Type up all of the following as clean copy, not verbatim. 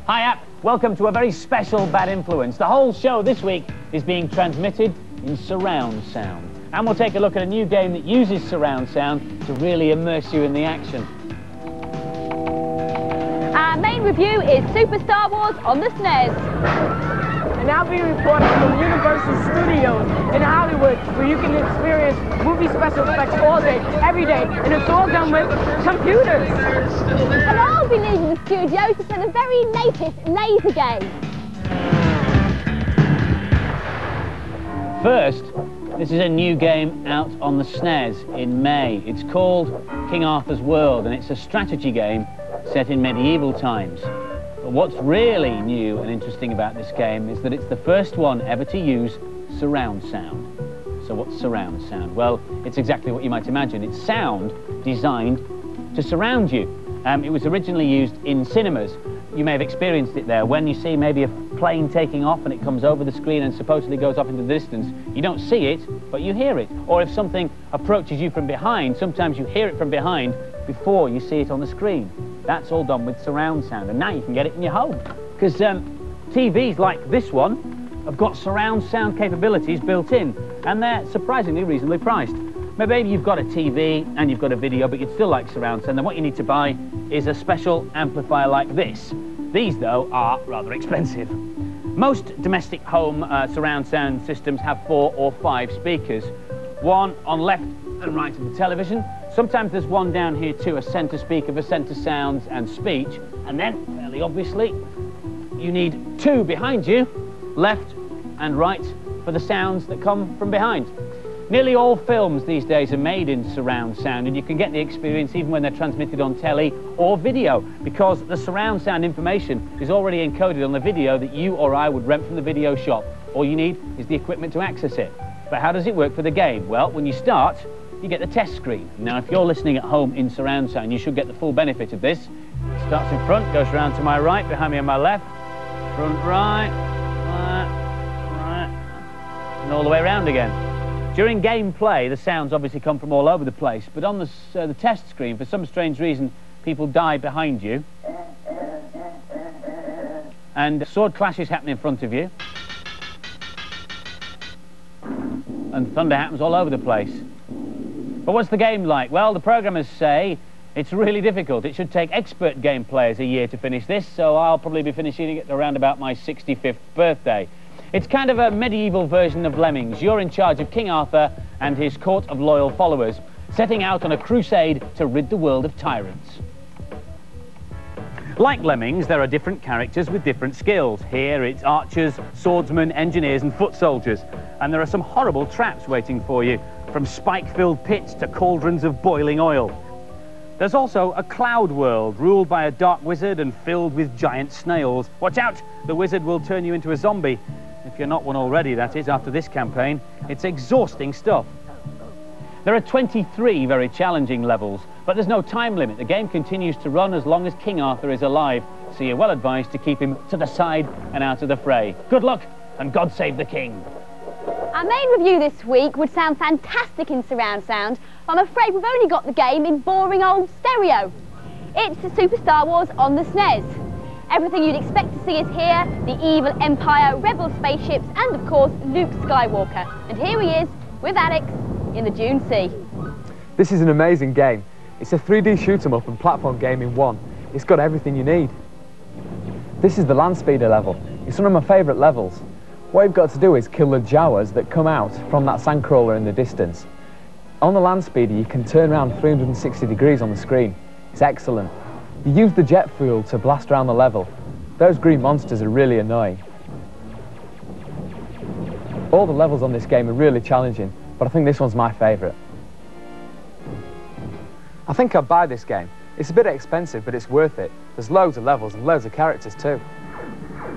Hi, App. Welcome to a very special Bad Influence. The whole show this week is being transmitted in surround sound. And we'll take a look at a new game that uses surround sound to really immerse you in the action. Our main review is Super Star Wars on the SNES. And I'll be reporting from Universal Studios in Hollywood, where you can experience movie special effects all day, every day, and it's all done with computers. And I'll be leaving the studio to play the very latest laser game. First, this is a new game out on the SNES in May. It's called King Arthur's World, and it's a strategy game set in medieval times. But what's really new and interesting about this game is that it's the first one ever to use surround sound. So what's surround sound? Well, it's exactly what you might imagine. It's sound designed to surround you. It was originally used in cinemas. You may have experienced it there. When you see maybe a plane taking off and it comes over the screen and supposedly goes off into the distance, you don't see it, but you hear it. Or if something approaches you from behind, sometimes you hear it from behind before you see it on the screen. That's all done with surround sound, and now you can get it in your home. Because TVs like this one have got surround sound capabilities built in, and they're surprisingly reasonably priced. Maybe you've got a TV and you've got a video, but you'd still like surround sound, then what you need to buy is a special amplifier like this. These, though, are rather expensive. Most domestic home surround sound systems have 4 or 5 speakers, one on left and right of the television. Sometimes there's one down here too, a centre speaker for centre sounds and speech. And then, fairly obviously, you need 2 behind you, left and right, for the sounds that come from behind. Nearly all films these days are made in surround sound, and you can get the experience even when they're transmitted on telly or video, because the surround sound information is already encoded on the video that you or I would rent from the video shop. All you need is the equipment to access it. But how does it work for the game? Well, when you start, you get the test screen. Now, if you're listening at home in surround sound, you should get the full benefit of this. It starts in front, goes round to my right, behind me on my left, front right, and all the way around again. During gameplay, the sounds obviously come from all over the place, but on the test screen, for some strange reason, people die behind you, and sword clashes happen in front of you, and thunder happens all over the place. But what's the game like? Well, the programmers say it's really difficult. It should take expert game players a year to finish this, so I'll probably be finishing it around about my 65th birthday. It's kind of a medieval version of Lemmings. You're in charge of King Arthur and his court of loyal followers, setting out on a crusade to rid the world of tyrants. Like Lemmings, there are different characters with different skills. Here it's archers, swordsmen, engineers and foot soldiers. And there are some horrible traps waiting for you, from spike-filled pits to cauldrons of boiling oil. There's also a cloud world ruled by a dark wizard and filled with giant snails. Watch out, the wizard will turn you into a zombie. If you're not one already, that is, after this campaign. It's exhausting stuff. There are 23 very challenging levels, but there's no time limit. The game continues to run as long as King Arthur is alive, so you're well advised to keep him to the side and out of the fray. Good luck, and God save the king. Our main review this week would sound fantastic in surround sound, but I'm afraid we've only got the game in boring old stereo. It's the Super Star Wars on the SNES. Everything you'd expect to see is here, the evil Empire, rebel spaceships, and of course, Luke Skywalker. And here he is, with Alex, in the Dune Sea. This is an amazing game. It's a 3D shoot-'em-up and platform game in one. It's got everything you need. This is the land speeder level. It's one of my favourite levels. What you've got to do is kill the Jawas that come out from that sandcrawler in the distance. On the land speeder, you can turn around 360 degrees on the screen. It's excellent. You use the jet fuel to blast around the level. Those green monsters are really annoying. All the levels on this game are really challenging, but I think this one's my favourite. I think I'd buy this game. It's a bit expensive, but it's worth it. There's loads of levels and loads of characters too.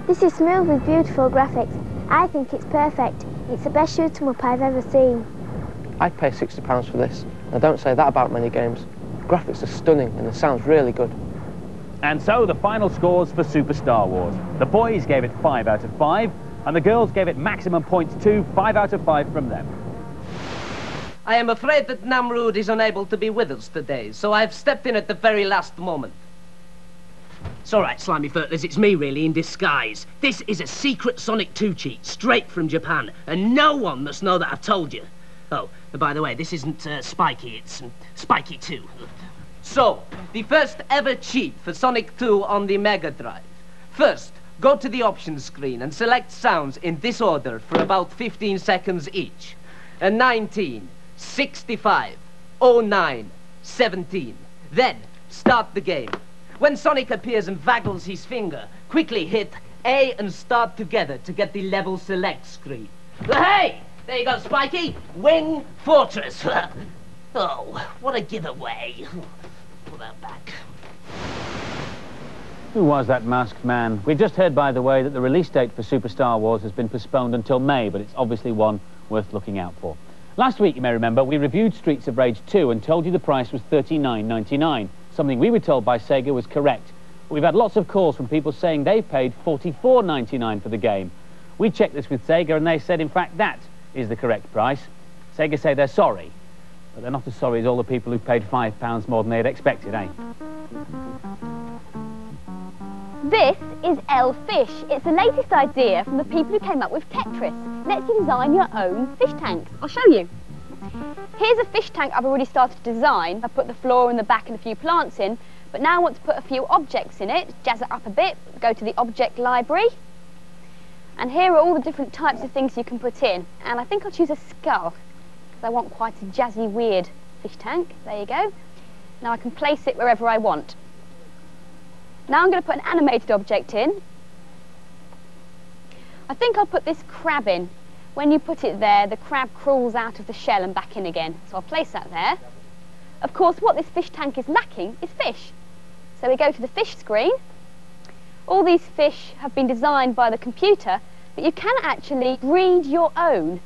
This is smooth with beautiful graphics. I think it's perfect. It's the best shoot-'em-up I've ever seen. I'd pay £60 for this. I don't say that about many games. The graphics are stunning and the sound's really good. And so the final scores for Super Star Wars. The boys gave it 5 out of 5, and the girls gave it maximum points too, 5 out of 5 from them. I am afraid that Namrud is unable to be with us today, so I've stepped in at the very last moment. It's all right, Slimy Furtlers, it's me, really, in disguise. This is a secret Sonic 2 cheat, straight from Japan, and no one must know that I've told you. Oh, by the way, this isn't Spiky, it's Spiky 2. So, the first ever cheat for Sonic 2 on the Mega Drive. First, go to the options screen and select sounds in this order for about 15 seconds each. 19, 65, 09, 17. Then, start the game. When Sonic appears and waggles his finger, quickly hit A and start together to get the level select screen. Hey! There you go, Spiky. Wing Fortress. Oh, what a giveaway. Put that back. Who was that masked man? We've just heard, by the way, that the release date for Super Star Wars has been postponed until May, but it's obviously one worth looking out for. Last week, you may remember, we reviewed Streets of Rage 2 and told you the price was $39.99. Something we were told by Sega was correct. We've had lots of calls from people saying they've paid $44.99 for the game. We checked this with Sega and they said, in fact, that is the correct price. Sega say they're sorry, but they're not as sorry as all the people who paid £5 more than they had expected, eh? This is L-Fish. It's the latest idea from the people who came up with Tetris. Lets you design your own fish tanks. I'll show you. Here's a fish tank I've already started to design. I've put the floor and the back and a few plants in, but now I want to put a few objects in it, jazz it up a bit, go to the object library. And here are all the different types of things you can put in. And I think I'll choose a skull, because I want quite a jazzy, weird fish tank. There you go. Now I can place it wherever I want. Now I'm going to put an animated object in. I think I'll put this crab in. When you put it there, the crab crawls out of the shell and back in again. So I'll place that there. Of course, what this fish tank is lacking is fish. So we go to the fish screen. All these fish have been designed by the computer, but you can actually breed your own.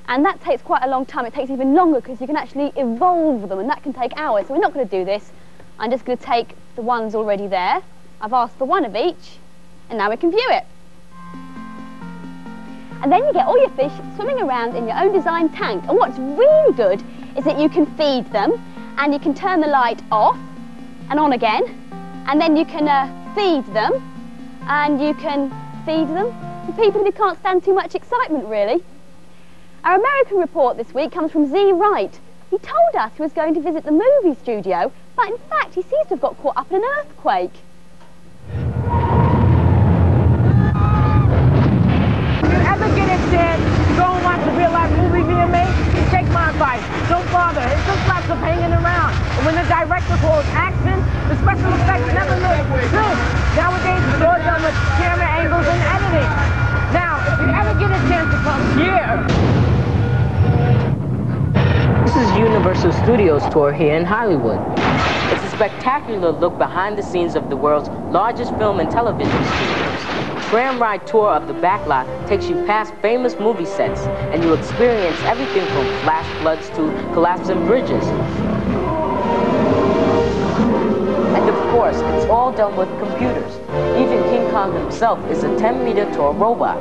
And that takes quite a long time. It takes even longer because you can actually evolve them, and that can take hours. So we're not going to do this. I'm just going to take the ones already there. I've asked for one of each, and now we can view it. And then you get all your fish swimming around in your own design tank. And what's really good is that you can feed them, and you can turn the light off and on again, and then you can feed them, and you can feed them to people who can't stand too much excitement, really. Our American report this week comes from Z Wright. He told us he was going to visit the movie studio, but in fact he seems to have got caught up in an earthquake. Ever get a chance to go and watch a real-life movie being made? Take my advice. Don't bother. It's just lots of hanging around. And when the director calls action, the special effects never look good. Nowadays, it's all done with camera angles and editing. Now, if you ever get a chance to come here... This is Universal Studios tour here in Hollywood. It's a spectacular look behind the scenes of the world's largest film and television studios. Tram ride tour of the backlot takes you past famous movie sets, and you experience everything from flash floods to collapsing bridges. And of course, it's all done with computers. Even King Kong himself is a 10-meter tall robot.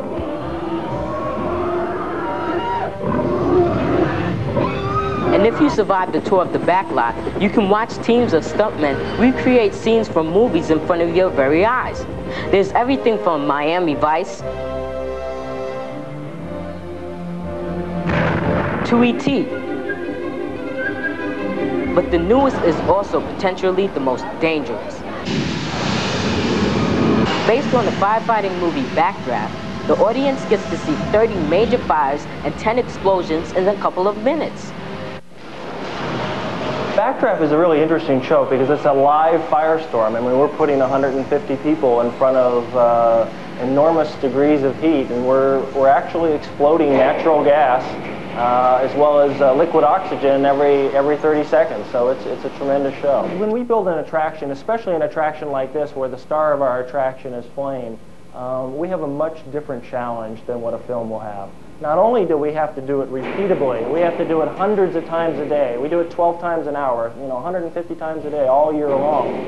And if you survive the tour of the backlot, you can watch teams of stuntmen recreate scenes from movies in front of your very eyes. There's everything from Miami Vice to E.T. But the newest is also potentially the most dangerous. Based on the firefighting movie Backdraft, the audience gets to see 30 major fires and 10 explosions in a couple of minutes. Backdraft is a really interesting show because it's a live firestorm. I mean, we're putting 150 people in front of enormous degrees of heat, and we're actually exploding natural gas as well as liquid oxygen every 30 seconds. So it's a tremendous show. When we build an attraction, especially an attraction like this where the star of our attraction is flame, we have a much different challenge than what a film will have. Not only do we have to do it repeatably, we have to do it hundreds of times a day. We do it 12 times an hour, 150 times a day, all year long.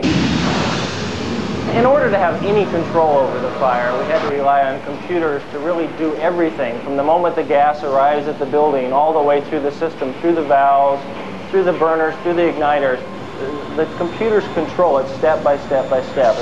In order to have any control over the fire, we had to rely on computers to really do everything, from the moment the gas arrives at the building, all the way through the system, through the valves, through the burners, through the igniters. The computers control it step by step by step.